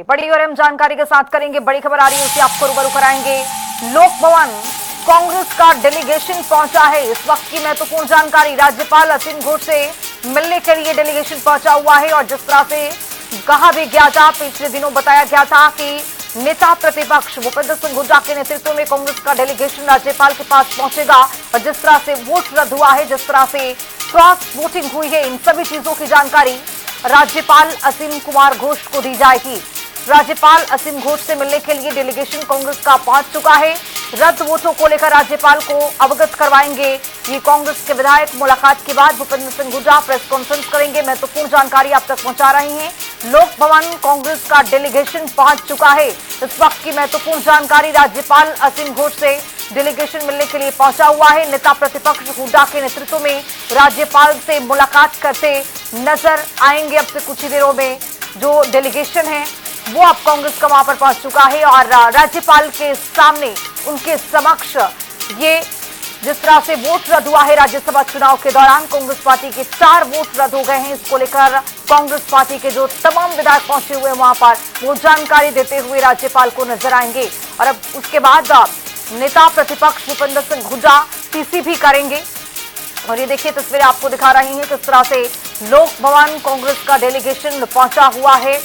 बड़ी और अहम जानकारी के साथ करेंगे, बड़ी खबर आ रही है उसे आपको रूबरू कराएंगे। लोक भवन कांग्रेस का डेलीगेशन पहुंचा है। इस वक्त की महत्वपूर्ण जानकारी, राज्यपाल असीम घोष से मिलने के लिए डेलीगेशन पहुंचा हुआ है और जिस तरह से कहा भी गया था, पिछले दिनों बताया गया था कि नेता प्रतिपक्ष भूपेंद्र सिंह हुड्डा के नेतृत्व में कांग्रेस का डेलीगेशन राज्यपाल के पास पहुंचेगा और जिस तरह से वोट रद्द हुआ है, जिस तरह से क्रॉस वोटिंग हुई है, इन सभी चीजों की जानकारी राज्यपाल असीम कुमार घोष को दी जाएगी। राज्यपाल असीम घोष से मिलने के लिए डेलीगेशन कांग्रेस का पहुंच चुका है। रद्द वोटों को लेकर राज्यपाल को अवगत करवाएंगे ये कांग्रेस के विधायक। मुलाकात के बाद भूपेंद्र सिंह हुड्डा प्रेस कॉन्फ्रेंस करेंगे। महत्वपूर्ण जानकारी आप तक पहुंचा रहे हैं। लोक भवन कांग्रेस का डेलीगेशन पहुंच चुका है। इस वक्त की महत्वपूर्ण जानकारी, राज्यपाल असीम घोष से डेलीगेशन मिलने के लिए पहुंचा हुआ है। नेता प्रतिपक्ष हुड्डा के नेतृत्व में राज्यपाल से मुलाकात करते नजर आएंगे। अब से कुछ ही देरों में जो डेलीगेशन है वो अब कांग्रेस का वहां पर पहुंच चुका है और राज्यपाल के सामने, उनके समक्ष ये जिस तरह से वोट रद्द हुआ है राज्यसभा चुनाव के दौरान, कांग्रेस पार्टी के 4 वोट रद्द हो गए हैं। इसको लेकर कांग्रेस पार्टी के जो तमाम विधायक पहुंचे हुए वहां पर वो जानकारी देते हुए राज्यपाल को नजर आएंगे और अब उसके बाद नेता प्रतिपक्ष भूपेंद्र सिंह हुड्डा पीसी भी करेंगे। और ये देखिए तस्वीरें आपको दिखा रही हैं किस तरह से लोक भवन कांग्रेस का डेलीगेशन पहुंचा हुआ है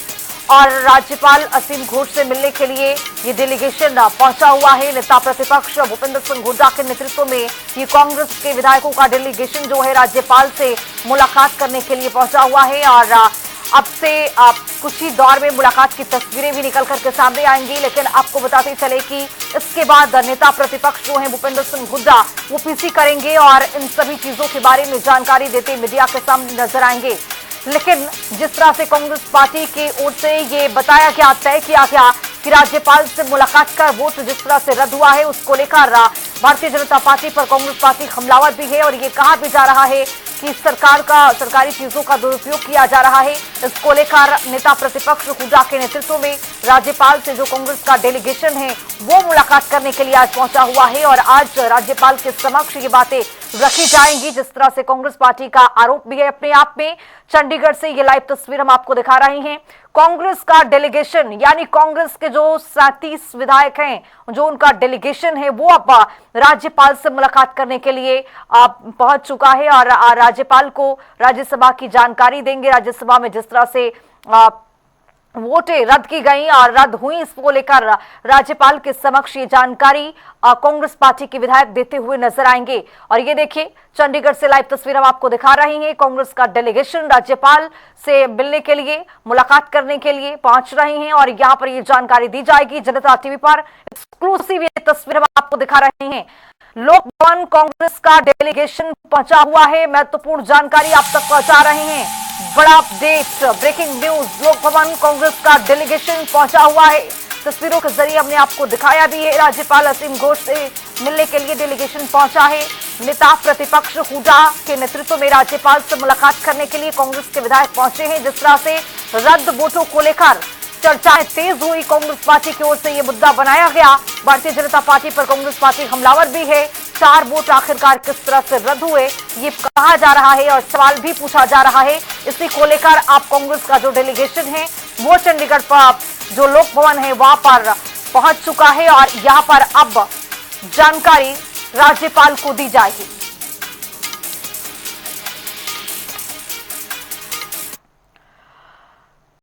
और राज्यपाल असीम घोष से मिलने के लिए ये डेलीगेशन पहुंचा हुआ है। नेता प्रतिपक्ष भूपेंद्र सिंह हुड्डा के नेतृत्व में ये कांग्रेस के विधायकों का डेलीगेशन जो है राज्यपाल से मुलाकात करने के लिए पहुंचा हुआ है और अब से कुछ ही दौर में मुलाकात की तस्वीरें भी निकल करके सामने आएंगी। लेकिन आपको बताते चले कि इसके बाद नेता प्रतिपक्ष जो है भूपेंद्र सिंह हुड्डा वो पीसी करेंगे और इन सभी चीजों के बारे में जानकारी देते मीडिया के सामने नजर आएंगे। लेकिन जिस तरह से कांग्रेस पार्टी की ओर से ये बताया गया, तय किया गया कि राज्यपाल से मुलाकात कर वोट जिस तरह से रद्द हुआ है उसको लेकर भारतीय जनता पार्टी पर कांग्रेस पार्टी हमलावर भी है और ये कहा भी जा रहा है कि सरकारी चीजों का दुरुपयोग किया जा रहा है। इसको लेकर नेता प्रतिपक्ष हुड्डा के नेतृत्व में राज्यपाल से जो कांग्रेस का डेलीगेशन है वो मुलाकात करने के लिए आज पहुंचा हुआ है और आज राज्यपाल के समक्ष ये बातें रखी जाएंगी। जिस तरह से कांग्रेस पार्टी का आरोप भी है अपने आप में। चंडीगढ़ से ये लाइव तस्वीर हम आपको दिखा रहे हैं। कांग्रेस का डेलीगेशन यानी कांग्रेस के जो 37 विधायक हैं, जो उनका डेलीगेशन है वो अब राज्यपाल से मुलाकात करने के लिए पहुंच चुका है और राज्यपाल को राज्यसभा की जानकारी देंगे। राज्यसभा में जिस तरह से वोटें रद्द की गई और रद्द हुई, इसको लेकर राज्यपाल के समक्ष ये जानकारी कांग्रेस पार्टी के विधायक देते हुए नजर आएंगे। और ये देखिए चंडीगढ़ से लाइव तस्वीर हम आपको दिखा रहे हैं। कांग्रेस का डेलीगेशन राज्यपाल से मिलने के लिए, मुलाकात करने के लिए पहुंच रहे हैं और यहाँ पर ये जानकारी दी जाएगी। जनता टीवी पर एक्सक्लूसिव ये तस्वीर हम आपको दिखा रहे हैं। लोक भवन कांग्रेस का डेलीगेशन पहुंचा हुआ है। महत्वपूर्ण जानकारी आप तक पहुंचा रहे हैं। बड़ा अपडेट, ब्रेकिंग न्यूज, लोक भवन कांग्रेस का डेलीगेशन पहुंचा हुआ है। तस्वीरों के जरिए हमने आपको दिखाया भी है। राज्यपाल असीम घोष से मिलने के लिए डेलीगेशन पहुंचा है। नेता प्रतिपक्ष हुड्डा के नेतृत्व में राज्यपाल से मुलाकात करने के लिए कांग्रेस के विधायक पहुंचे हैं। जिस तरह से रद्द वोटों को लेकर चर्चाएं तेज हुई, कांग्रेस पार्टी की ओर से ये मुद्दा बनाया गया। भारतीय जनता पार्टी पर कांग्रेस पार्टी हमलावर भी है। 4 वोट आखिरकार किस तरह से रद्द हुए ये कहा जा रहा है और सवाल भी पूछा जा रहा है। इसी को लेकर आप कांग्रेस का जो डेलीगेशन है वो चंडीगढ़ पर जो लोक भवन है वहां पर पहुंच चुका है और यहां पर अब जानकारी राज्यपाल को दी जाएगी।